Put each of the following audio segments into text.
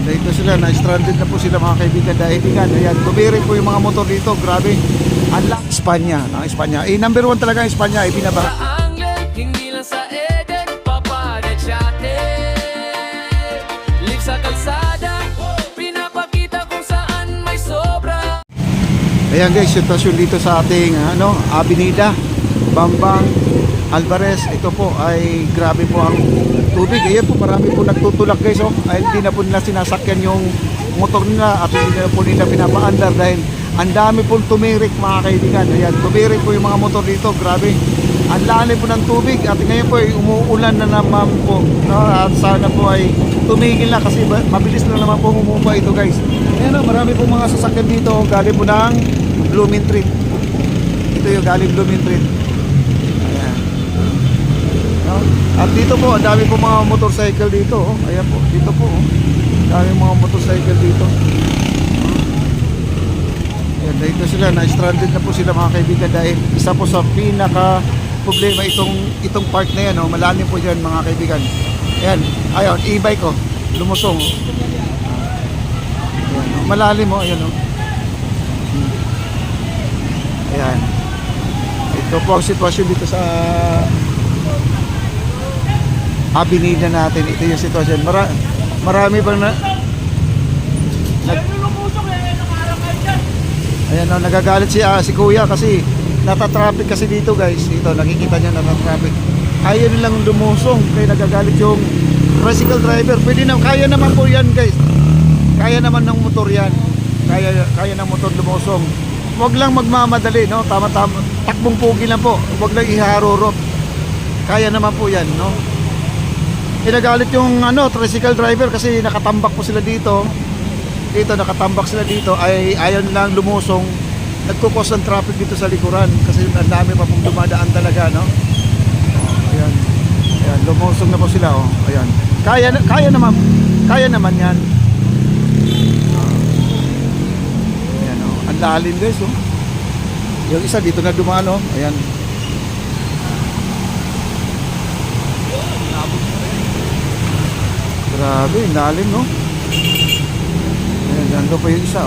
Ayan, dito sila, na-stranded na po sila mga kaibigan dahil ayan, tumirik po yung mga motor dito, grabe. Unlock Espanya, ng Espanya. Number 1 talaga ang Espanya, ibinaba. Hindi lang sa Eden, papadet siya live sa kalsada, pinapakita kung saan may sobra. Ayan guys, sitwasyon dito sa ating Avenida Bambang Alvarez. Ito po ay grabe po ang tubig. Ayan po, marami po nagtutulak guys. Ay, hindi na po nila sinasakyan yung motor nila at hindi na po nila pinapaandar dahil ang dami pong tumirik mga kaibigan. Ayan, tumirik po yung mga motor dito, grabe. Ang lalim po ng tubig at ngayon po ay umuulan na naman po, no? At sana po ay tumigil na kasi mabilis na naman po humupa ito guys. Ayan o, marami po mga sasakyan dito galing po ng Blooming Treat. Ito yung galing Blooming Treat. Ayan, no? At dito po ang dami po mga motorcycle dito. Ayan po, dito po dami mga motorcycle dito. Ayan, dito sila, na-stranded na po sila mga kaibigan dahil isa po sa pinaka problema itong park na yan, malalim po dyan mga kaibigan. Ayan, ayun, e-bike ko, lumusong. Ayan, malalim ayan ayan. Ito po ang sitwasyon dito sa Avenida natin. Ito yung sitwasyon. Marami bang ayan, nagagalit si kuya kasi natatraffic kasi dito guys. Ito, nakikita niya natatraffic. Ayaw nilang lumusong kaya nagagalit yung tricycle driver. Kaya naman po yan guys. Kaya naman ng motor yan. Kaya ng motor lumusong. Huwag lang magmamadali, no? Tama-tama. Takbong pugi lang po. Huwag lang iharurot. Kaya naman po yan, no? Nagalit yung tricycle driver kasi nakatambak po sila dito. Nakatambak sila dito ay ayaw nilang lumusong. Nagkukos ng traffic dito sa likuran kasi ang dami pa pong dumadaan talaga, no? Ayan. Ayan, lumusong na po sila, Ayan. Kaya naman yan. Ayan, ang lalim guys, Yung isa dito na dumaan, Ayan. Grabe, ang lalim, no? Ayan, nandun pa yung isa,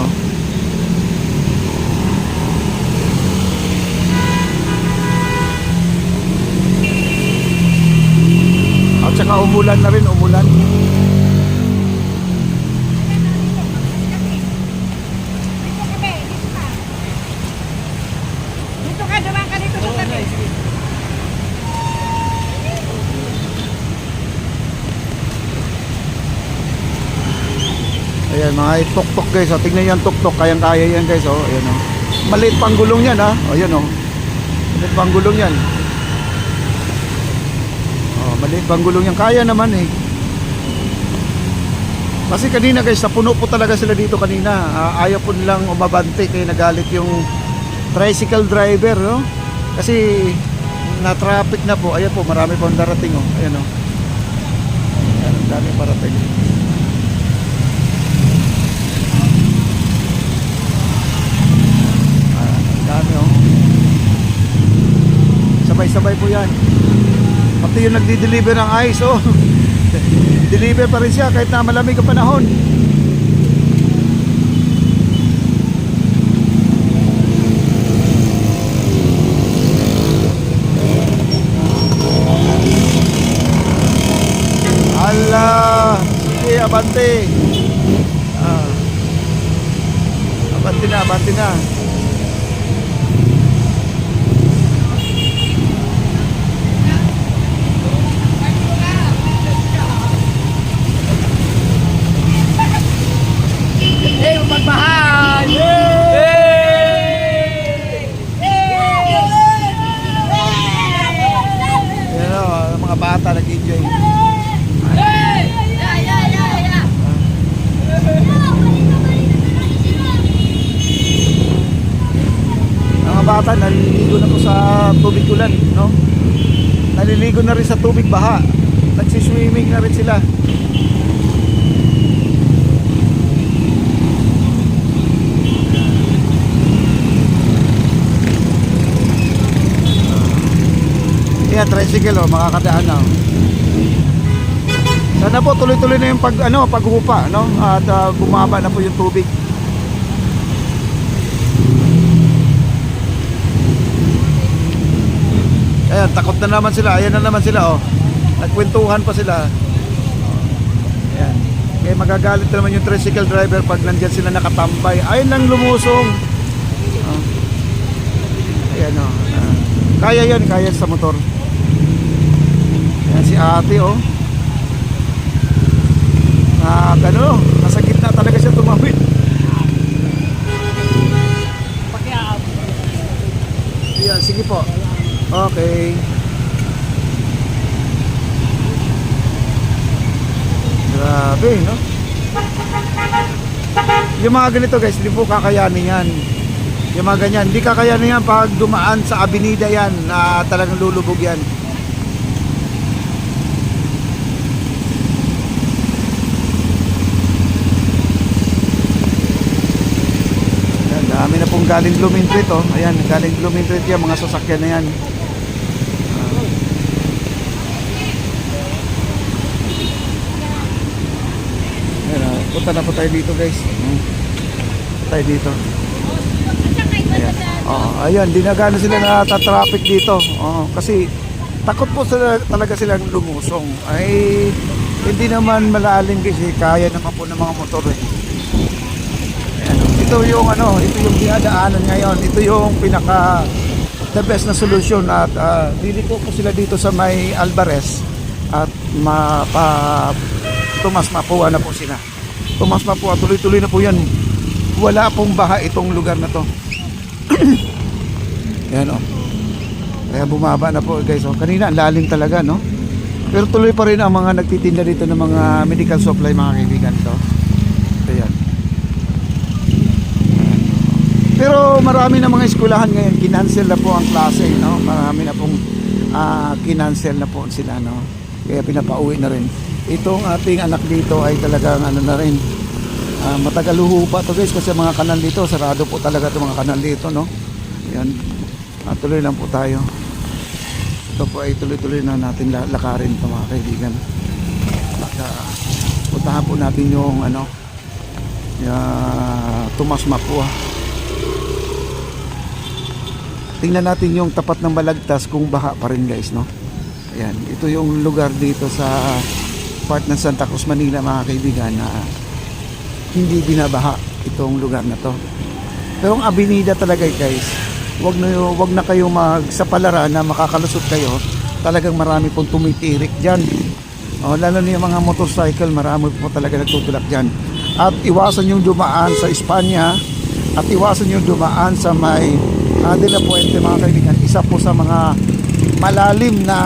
At saka umulan na rin, umulan. Dito ka, dumaan ka dito sa tabi. Ayan, mga tuk-tuk guys, tingnan yan tuk-tuk, kayang-kaya yan guys, ayan, maliit pang gulong yan, ayan, maliit pang gulong yan. Maliit pang gulong yan, kaya naman kasi kanina guys, napuno po talaga sila dito kanina. Ayaw po nilang umabante kaya nagalit yung tricycle driver, kasi na traffic na po. Ayan po, marami pong darating, ayan, ayan, dami parating. Dami, sabay-sabay po yan. Pati yung nagdi-deliver ng ice, deliver pa rin siya kahit na malamig ang panahon. Ala, sige, abante. Abante na. Magmahal! Ayan, mga bata nag-enjoy. Mga bata naliligo na po sa tubig ulan, naliligo na rin sa tubig baha, nagsiswimming na rin sila. Kaya tricycle makakadaan na. Sana po tuloy-tuloy na yung paghupa, no? At bumaba na po yung tubig. Ayan, takot na naman sila. Ayan na naman sila, oh. Nagkwentuhan pa sila. Ayan. Kaya magagalit na naman yung tricycle driver pag nandyan sila nakatambay. Ayun lang lumusong. Ayan, oh. Kaya yan, kaya sa motor. Ayan si ate, oh. Nasa gitna talaga siya tumawid. Ayan, sige po. Okay. Grabe, no? Yung mga ganito guys, hindi po kakayanin yan. Yung mga ganyan, hindi kakayanin yan pag dumaan sa avenida yan na talagang lulubog yan. Ayan, dami na pong galing Blooming Treat, oh. Ayan, galing Blooming Treat yan, mga sasakyan na yan. Punta na po tayo dito guys. Punta tayo dito. Ayan. Ayan, di na gano'n sila natatraffic dito. Kasi takot po sila, talaga silang lumusong. Ay, hindi naman malalim kasi kaya naman po ng mga motor eh. Ayan. Ito yung dinadaanan ngayon. Ito yung pinaka the best na solution at liliko po sila dito sa may Alvarez at Tomas Mapua na po sila. Tomas Mapua, tuloy-tuloy na po yan. Wala pong baha itong lugar na to. Yan, oh. Kaya bumaba na po guys, oh. Kanina ang lalim talaga, no? Pero tuloy pa rin ang mga nagtitinda dito ng mga medical supply, mga kaibigan to. Ayan. Pero marami na mga eskwelahan ngayon, kinancel na po ang klase, no? Marami na pong kinancel na po sila, no? Kaya pinapauwi na rin. Itong ating anak dito ay talagang na rin, matagaluho pa to guys kasi mga kanal dito, sarado po talaga itong mga kanal dito, no? Yan, tuloy lang po tayo. Ito po ay tuloy-tuloy na natin lakarin ito mga kaibigan. Puntahan po natin yung Tomas Mapua. Tingnan natin yung tapat ng Balagtas kung baha pa rin guys, no? Ayan, ito yung lugar dito sa part ng Santa Cruz, Manila mga kaibigan na hindi binabaha itong lugar na to. Pero ang avenida talaga guys, wag na kayo magsapalaran na makakalusot kayo. Talagang marami pong tumitirik dyan. Lalo na yung mga motorcycle, marami po talaga nagtutulak dyan. At iwasan yung dumaan sa Espanya at iwasan yung dumaan sa may De La Puente mga kaibigan. Isa po sa mga malalim na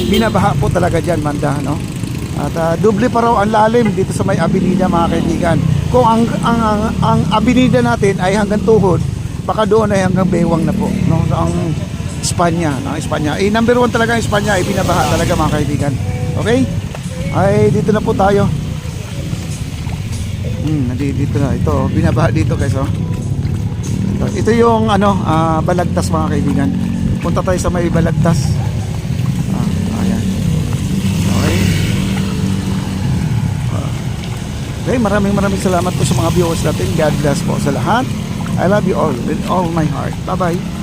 binabaha po talaga dyan, Manda, no? At doble pa raw ang lalim dito sa may avenida mga kaibigan. Kung ang avenida natin ay hanggang tuhod, baka doon ay hanggang bewang na po, no? Ang Espanya, no? Espanya. Number 1 talaga ang Espanya ay binabaha talaga mga kaibigan. Okay? Ay dito na po tayo. Dito na. Ito, binabaha dito guys, oh. Ito yung Balagtas mga kaibigan. Punta tayo sa may Balagtas. Ayan. Okay. Okay, maraming salamat po sa mga viewers natin. God bless po sa lahat. I love you all with all my heart. Bye-bye.